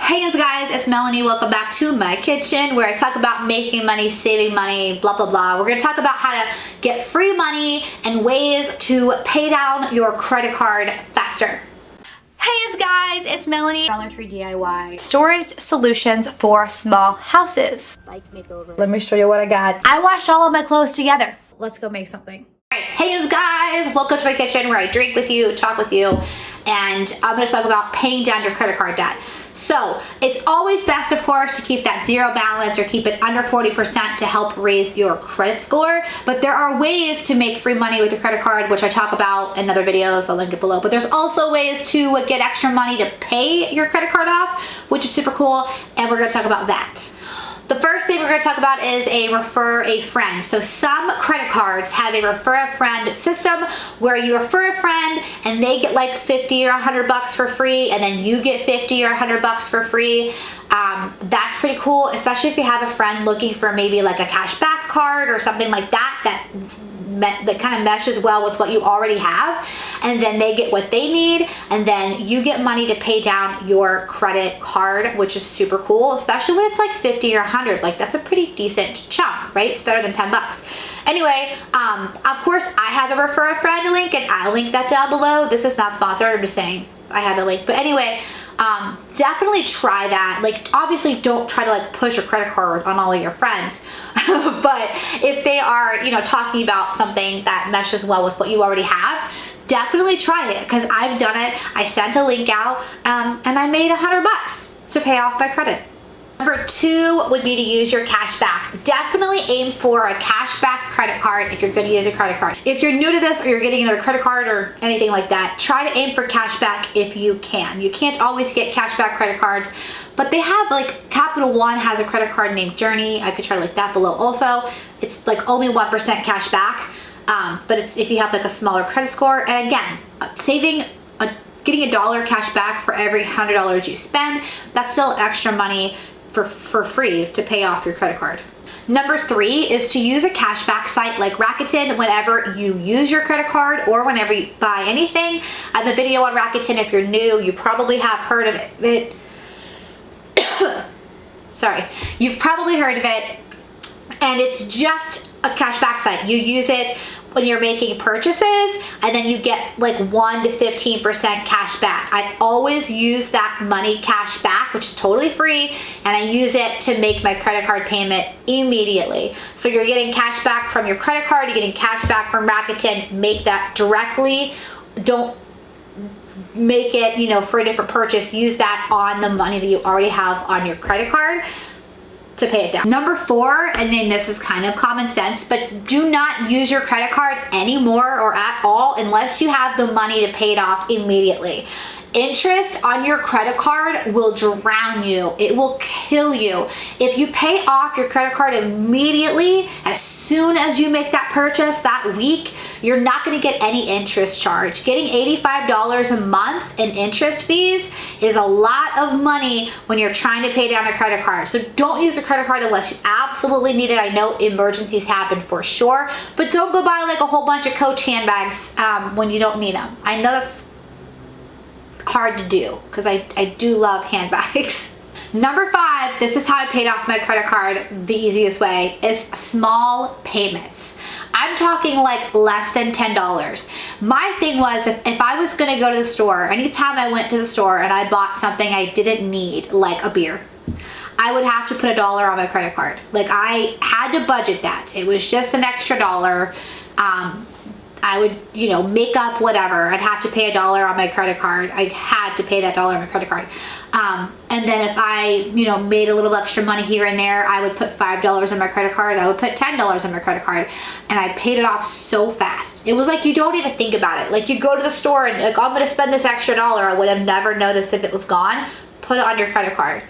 Hey guys, it's Melanie. Welcome back to my kitchen where I talk about making money, saving money, blah, blah, blah. We're going to talk about how to get free money and ways to pay down your credit card faster. Hey guys, it's Melanie. Dollar Tree DIY. Storage solutions for small houses. Let me show you what I got. I washed all of my clothes together. Let's go make something. All right, hey guys, welcome to my kitchen where I drink with you, talk with you, and I'm going to talk about paying down your credit card debt. So it's always best, of course, to keep that zero balance or keep it under 40% to help raise your credit score. But there are ways to make free money with your credit card, which I talk about in other videos. I'll link it below. But there's also ways to get extra money to pay your credit card off, which is super cool. And we're going to talk about that. The first thing we're going to talk about is a refer a friend. So some credit cards have a refer a friend system where you refer a friend and they get like 50 or 100 bucks for free, and then you get 50 or 100 bucks for free. That's pretty cool, especially if you have a friend looking for maybe like a cashback card or something like that that kind of meshes well with what you already have, and then they get what they need, and then you get money to pay down your credit card, which is super cool, especially when it's like 50 or 100. Like, that's a pretty decent chunk, right? It's better than 10 bucks. Anyway, of course, I have a refer a friend link, and I'll link that down below. This is not sponsored, I'm just saying I have a link. But anyway, definitely try that. Like, obviously don't try to like push a credit card on all of your friends. But if they are, you know, talking about something that meshes well with what you already have, definitely try it, because I've done it. I sent a link out and I made 100 bucks to pay off my credit. Number 2 would be to use your cashback. Definitely aim for a cashback credit card if you're going to use a credit card. If you're new to this or you're getting another credit card or anything like that, try to aim for cashback if you can. You can't always get cashback credit cards, but they have, like, Capital One has a credit card named Journey. I could try to link that below also. It's like only 1% cash back, but it's if you have like a smaller credit score. And again, getting $1 cash back for every $100 you spend, that's still extra money for free to pay off your credit card. Number 3 is to use a cashback site like Rakuten whenever you use your credit card or whenever you buy anything. I have a video on Rakuten. If you're new, you probably have heard of it. Sorry, you've probably heard of it, and it's just a cashback site. You use it when you're making purchases, and then you get like 1 to 15% cash back. I always use that money cash back, which is totally free, and I use it to make my credit card payment immediately. So you're getting cash back from your credit card, you're getting cash back from Rakuten. Make that directly. Don't make it, you know, for a different purchase. Use that on the money that you already have on your credit card to pay it down. Number 4, and then this is kind of common sense, but do not use your credit card anymore or at all unless you have the money to pay it off immediately. Interest on your credit card will drown you. It will kill you. If you pay off your credit card immediately, as soon as you make that purchase that week, you're not going to get any interest charge. Getting $85 a month in interest fees is a lot of money when you're trying to pay down a credit card. So don't use a credit card unless you absolutely need it. I know emergencies happen for sure, but don't go buy like a whole bunch of Coach handbags when you don't need them. I know that's hard to do because I do love handbags. Number 5, this is how I paid off my credit card the easiest way, is small payments. I'm talking like less than $10. My thing was, if I was gonna go to the store, anytime I went to the store and I bought something I didn't need, like a beer, I would have to put $1 on my credit card. Like, I had to budget that. It was just an extra $1. I would, you know, make up whatever. I'd have to pay $1 on my credit card. I had to pay that $1 on my credit card. And then if I, you know, made a little extra money here and there, I would put $5 on my credit card. I would put $10 on my credit card, and I paid it off so fast. It was like you don't even think about it. Like, you go to the store and like, I'm gonna spend this extra $1. I would have never noticed if it was gone. Put it on your credit card.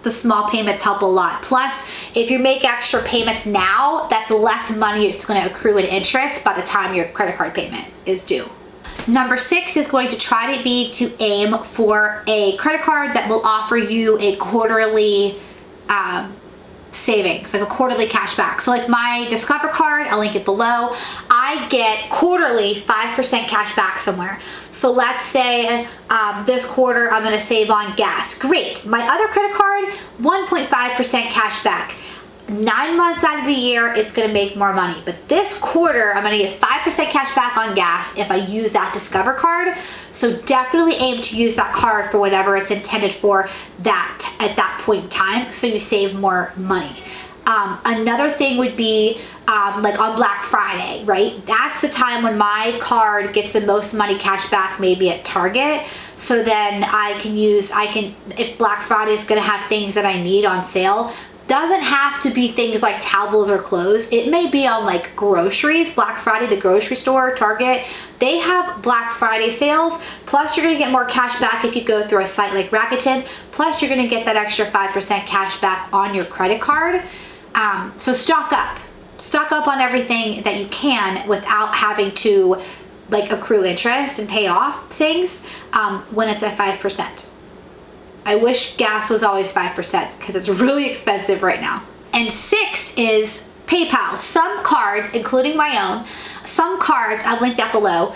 The small payments help a lot. Plus, if you make extra payments now, that's less money it's going to accrue in interest by the time your credit card payment is due. Number 6 is going to try to aim for a credit card that will offer you a quarterly savings, like a quarterly cash back. So like my Discover card, I'll link it below, I get quarterly 5% cash back somewhere. So let's say this quarter I'm gonna save on gas. Great. My other credit card, 1.5% cash back. 9 months out of the year, it's gonna make more money. But this quarter, I'm gonna get 5% cash back on gas if I use that Discover card. So definitely aim to use that card for whatever it's intended for that at that point in time, so you save more money. Another thing would be like on Black Friday, right? That's the time when my card gets the most money cash back, maybe at Target. So then if Black Friday is gonna have things that I need on sale, doesn't have to be things like towels or clothes. It may be on like groceries. Black Friday, the grocery store, Target, they have Black Friday sales. Plus you're gonna get more cash back if you go through a site like Rakuten. Plus you're gonna get that extra 5% cash back on your credit card. So stock up. Stock up on everything that you can without having to like accrue interest and pay off things when it's at 5%. I wish gas was always 5% because it's really expensive right now. And 6 is PayPal. Some cards, including my own, some cards, I've linked that below,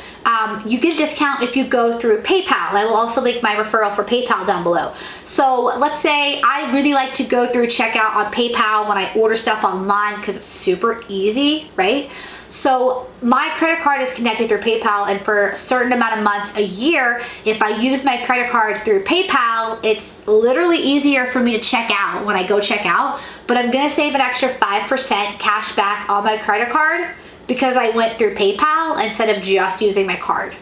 you get a discount if you go through PayPal. I will also link my referral for PayPal down below. So let's say I really like to go through checkout on PayPal when I order stuff online because it's super easy, right? So my credit card is connected through PayPal, and for a certain amount of months a year, if I use my credit card through PayPal, it's literally easier for me to check out when I go check out, but I'm gonna save an extra 5% cash back on my credit card because I went through PayPal instead of just using my card.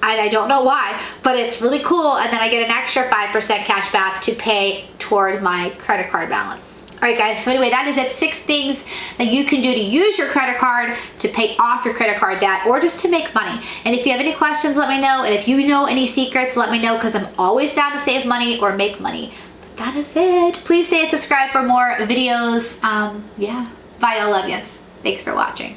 And I don't know why, but it's really cool, and then I get an extra 5% cash back to pay toward my credit card balance. All right, guys, so anyway, that is it. 6 things that you can do to use your credit card to pay off your credit card debt or just to make money. And if you have any questions, let me know. And if you know any secrets, let me know, because I'm always down to save money or make money. But that is it. Please stay and subscribe for more videos. Yeah, bye, all love yous. Thanks for watching.